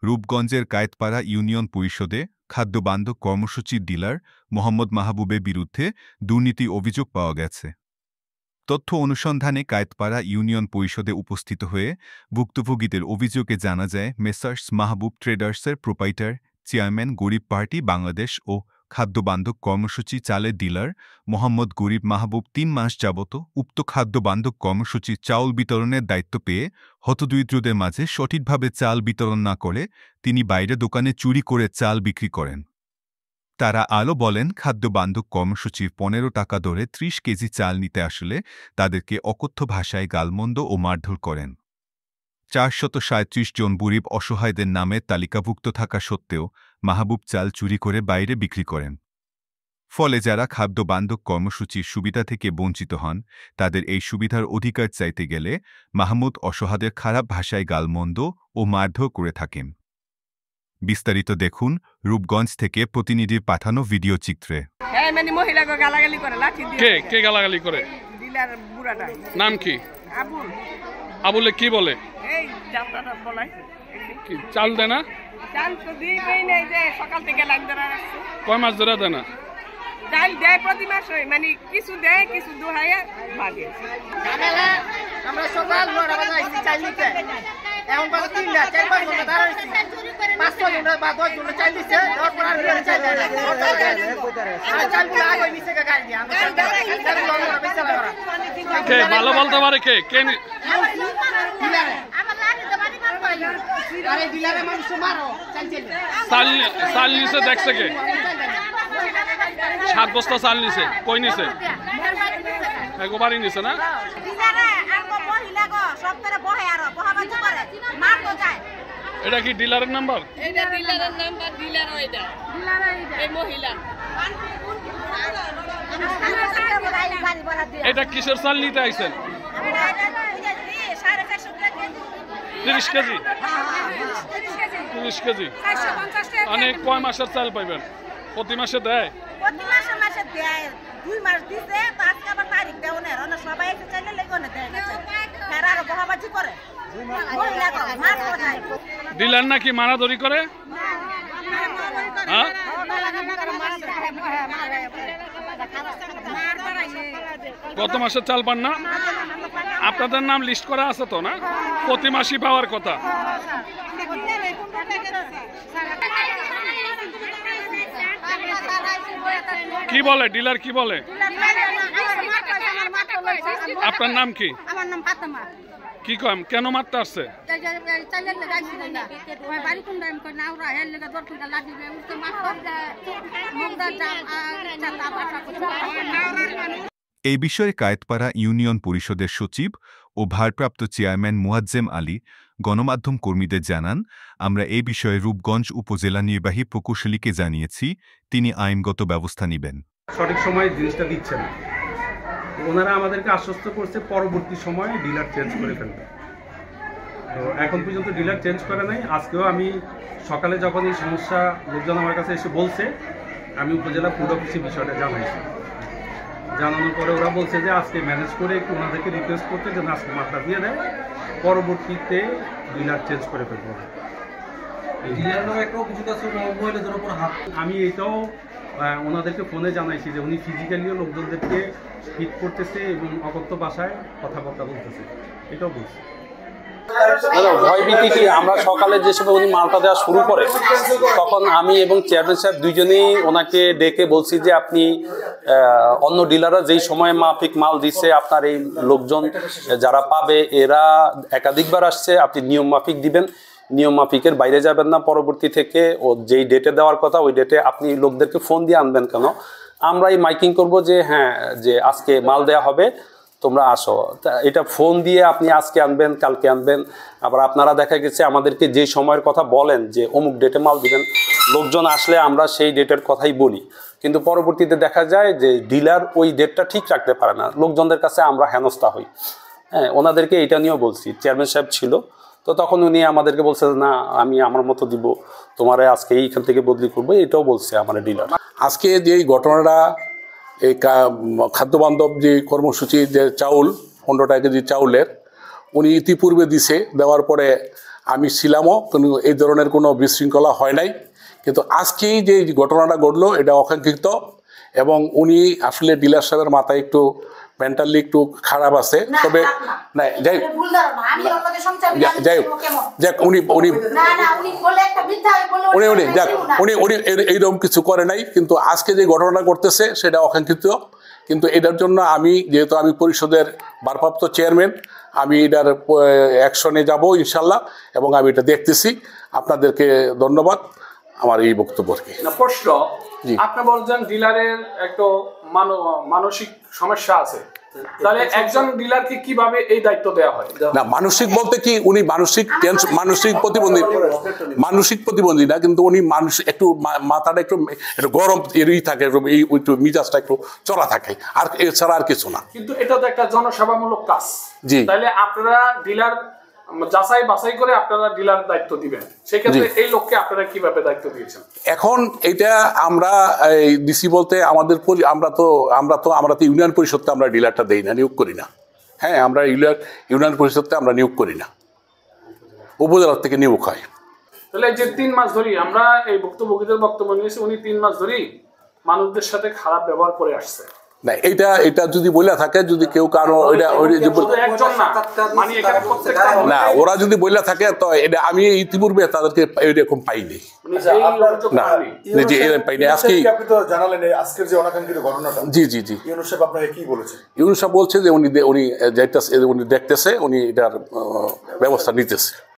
রূপগঞ্জের Kayetpara union পরিষদে খাদ্যবান্ধব কর্মসূচির dealer Mohammad মাহবুবের বিরুদ্ধে দুর্নীতি অভিযোগ পাওয়া গেছে। তথ্য অনুসন্ধানে কায়েতপাড়া ইউনিয়ন পরিষদে উপস্থিত হয়ে ভুক্তভোগীদের অভিযোগে জানা যায়, মেসার্স মাহবুব ট্রেডার্সের প্রোপাইটার চেয়ারম্যান গরিব পার্টি বাংলাদেশ ও খাদ্যবান্ধব কর্মসূচি চালের ডিলার মোহাম্মদ গরিব মাহবুব ৩ মাস যাবত উক্ত খাদ্যবান্ধব কর্মসূচির চাউল বিতরণের দায়িত্ব পেয়ে হতদরিদ্রদের মাঝে সঠিকভাবে চাল বিতরণ না করে তিনি বাইরে দোকানে চুরি করে চাল বিক্রি করেন। তারা আলো বলেন, খাদ্যবান্ধব কর্মসূচির ১৫ টাকা দরে ৩০ কেজি চাল নিতে আসলে তাদেরকে অকথ্য ভাষায় গালমন্দ ও মারধর করেন। ৪৩৭ জন গরিব অসহায়দের নামে তালিকাভুক্ত থাকা সত্ত্বেও মাহবুব চাল চুরি করে বাইরে বিক্রি করেন। ফলে যারা খাদ্যবান্ধব কর্মসূচির সুবিধা থেকে বঞ্চিত হন, তাদের এই সুবিধার অধিকার চাইতে গেলে মাহমুদ অসহায়দের খারাপ ভাষায় গালমন্দ ও মারধর করে থাকেন। বিস্তারিত দেখুন রূপগঞ্জ থেকে প্রতিনিধির পাঠানো ভিডিও চিত্রে। কে গালাগালি করে? নাম কি? আবুলে কি বলে? চাল দেয় না? কয় মাস ধরে দেয় না? চাল দেয় প্রতি মাসে, মানে কিছু দেয় কিছু দোহাইয়া ভাগে। আমরা সকাল ৯টা বাজে আইছি চাল নিতে, এখন বাজে ৩টা, ৪-৫ ঘন্টা দাঁড়াইছি, ৫-৬ ঘন্টা বা ১০ ঘন্টা চাল দিচ্ছে, দেওয়ার পর আর চাল দেয় না। আর চালগুলো আগে নিচে গাড়ি দিয়ে আমরা চালগুলো আমরা বেচা লাগা। কে ভালো বলতে পারে? কে কে ডিলারে আমার লাগি তো বাড়ি মার পাইলো। আরে ডিলারে মানুষ মারো চাল চাল নিছে দেখছে কে? ৭ বস্তা চাল নিছে। কই নিছে? একবারই নিছে না? এটা কি ডিলারের নাম্বার? এটা কিসের চাল নিতে আইছেন? ৩০ কেজি। ৩০ কেজি অনেক। কয় মাসের চাল পাইবেন? প্রতি মাসে দেয়? প্রতি মাসে দেয়। 2 মাস দিছে, আজকে আবার তারিখ দেও না। অন্য সবাই এসে চাইলে লেগে না দেয় না। ফের আর বহাবাজি করে। ডিলার নাকি মারাধরি করে? হ্যাঁ, গত মাসের চাল পান না? আপনাদের নাম লিস্ট করা আছে তো না? প্রতি মাসই পাওয়ার কথা। কি বলে ডিলার? কি বলে? আপনার নাম কি? আমার নাম ফাতেমা। কি কম? কেন মারতে আসছে? এই বিষয়ে কায়েতপাড়া ইউনিয়ন পরিষদের সচিব ও ভারপ্রাপ্ত চেয়ারম্যান মুয়াজ্জেম আলী গণমাধ্যম কর্মীদের জানান, আমরা এই বিষয়ে রূপগঞ্জ উপজেলা নির্বাহী প্রকৌশলীকে জানিয়েছি, তিনি আইনগত ব্যবস্থা নেবেন। সঠিক সময়ে জিনিসটা দিচ্ছে না। ওনারা আমাদেরকে আশ্বস্ত করছে পরবর্তী সময়ে ডিলার চেঞ্জ করে ফেলবে। তো এখন পর্যন্ত ডিলার চেঞ্জ করে নাই। আজকেও আমি সকালে যখন এই সমস্যা লোকজন আমার কাছে এসে বলছে, আমি উপজেলা ফুড অফিসে বিষয়টা জানাইছি। জানানোর পরে ওরা বলছে যে আজকে ম্যানেজ করে একটু ওনাদেরকে রিকোয়েস্ট করতে যেন আজকে মাত্রা দিয়ে দেয়, পরবর্তীতে ডিলার চেঞ্জ করে ফেলবো। আমি এটাও ওনাদেরকে ফোনে জানাইছি যে উনি ফিজিক্যালিও লোকজনদেরকে হিট করতেছে এবং অকথ্য ভাষায় কথাবার্তা বলতেছে, এটাও বলছে। ভয়ভীতি কি, আমরা সকালে যে সময় উনি মালটা দেওয়া শুরু করে তখন আমি এবং চেয়ারম্যান সাহেব দুইজনেই ওনাকে ডেকে বলছি যে আপনি অন্য ডিলাররা যেই সময় মাফিক মাল দিচ্ছে, আপনার এই লোকজন যারা পাবে এরা একাধিকবার আসছে, আপনি নিয়ম মাফিক দিবেন, নিয়ম মাফিকের বাইরে যাবেন না। পরবর্তী থেকে ও যেই ডেটে দেওয়ার কথা ওই ডেটে আপনি লোকদেরকে ফোন দিয়ে আনবেন কেন? আমরাই মাইকিং করব যে হ্যাঁ, যে আজকে মাল দেওয়া হবে, তোমরা আসো। এটা ফোন দিয়ে আপনি আজকে আনবেন, কালকে আনবেন। আবার আপনারা দেখা গেছে আমাদেরকে যে সময়ের কথা বলেন যে অমুক ডেটে মাল দিবেন, লোকজন আসলে আমরা সেই ডেটের কথাই বলি, কিন্তু পরবর্তীতে দেখা যায় যে ডিলার ওই ডেটটা ঠিক রাখতে পারে না, লোকজনদের কাছে আমরা হেনস্থা হই। হ্যাঁ, ওনাদেরকে এটা নিয়েও বলছি। চেয়ারম্যান সাহেব ছিল তো তখন উনি আমাদেরকে বলছে না আমি আমার মতো দিব, তোমারে আজকে এইখান থেকে বদলি করবো, এটাও বলছে আমার ডিলার। আজকে যে ঘটনাটা, এই খাদ্যবান্ধব যে কর্মসূচি, যে চাউল 15 কেজি চাউলের উনি ইতিপূর্বে দিছে, দেওয়ার পরে আমি ছিলামও, কোনো এই ধরনের কোনো বিশৃঙ্খলা হয় নাই। কিন্তু আজকেই যে ঘটনাটা ঘটলো এটা অকাঙ্ক্ষিত, এবং উনি আসলে ডিলার সাহেবের মাথায় একটু মেন্টালি একটু খারাপ আছে। তবে না যাই যাক উনি এইরকম কিছু করে নাই, কিন্তু আজকে যে ঘটনাটা করতেছে সেটা অকাঙ্ক্ষিত। কিন্তু এটার জন্য আমি যেহেতু আমি পরিষদের ভারপ্রাপ্ত চেয়ারম্যান, আমি এটার অ্যাকশনে যাব ইনশাল্লাহ, এবং আমি এটা দেখতেছি। আপনাদেরকে ধন্যবাদ আমার এই বক্তব্য। প্রশ্ন, আপনি বলছেন ডিলারের একটা মানসিক সমস্যা আছে, তাহলে একজন ডিলারকে কিভাবে এই দায়িত্ব দেওয়া হয়? না, মানসিক বলতে কি উনি মানসিক প্রতিবন্ধী না, কিন্তু উনি মানসিক একটু মাথাটা একটু গরম থাকে, একটু মিজাজটা একটু চড়া থাকে, আর এছাড়া আর কিছু না। কিন্তু এটা তো একটা জনসেবামূলক কাজ। জি, তাহলে আপনারা ডিলার যাচাই বাছাই করে আপনারা ডিলার দায়িত্ব দিবেন, সেক্ষেত্রে এই লোককে আপনারা কিভাবে দায়িত্ব দিয়েছেন? এখন এটা আমরা ডিসি বলতে আমাদের আমরা তো ইউনিয়ন পরিষদকে আমরা ডিলারটা দেই না, নিয়োগ করি না। হ্যাঁ, আমরা ইউনিয়ন পরিষদকে আমরা নিয়োগ করি না, উপজেলার থেকে নিয়োগ হয়। তাহলে যে 3 মাস ধরে আমরা এই ভুক্তভোগীদের বক্তব্য নিয়েছি, উনি 3 মাস ধরেই মানুষদের সাথে খারাপ ব্যবহার করে আসছে। না, এটা যদি বলে থাকে, যদি কেউ কারো না, ওরা যদি বলে থাকে, তো এটা আমি ইতিপূর্বে তাদেরকে এরকম পাইনি। না, পাইনি। আজকে আজকের যে অনাকাঙ্ক্ষিত ঘটনাটা, জি, ইউনুস সাহেব আপনাকে কি বলেছে? ইউনুস সাহেব বলছে যে উনি দেখতেছে, উনি এটার ব্যবস্থা নিতেছে।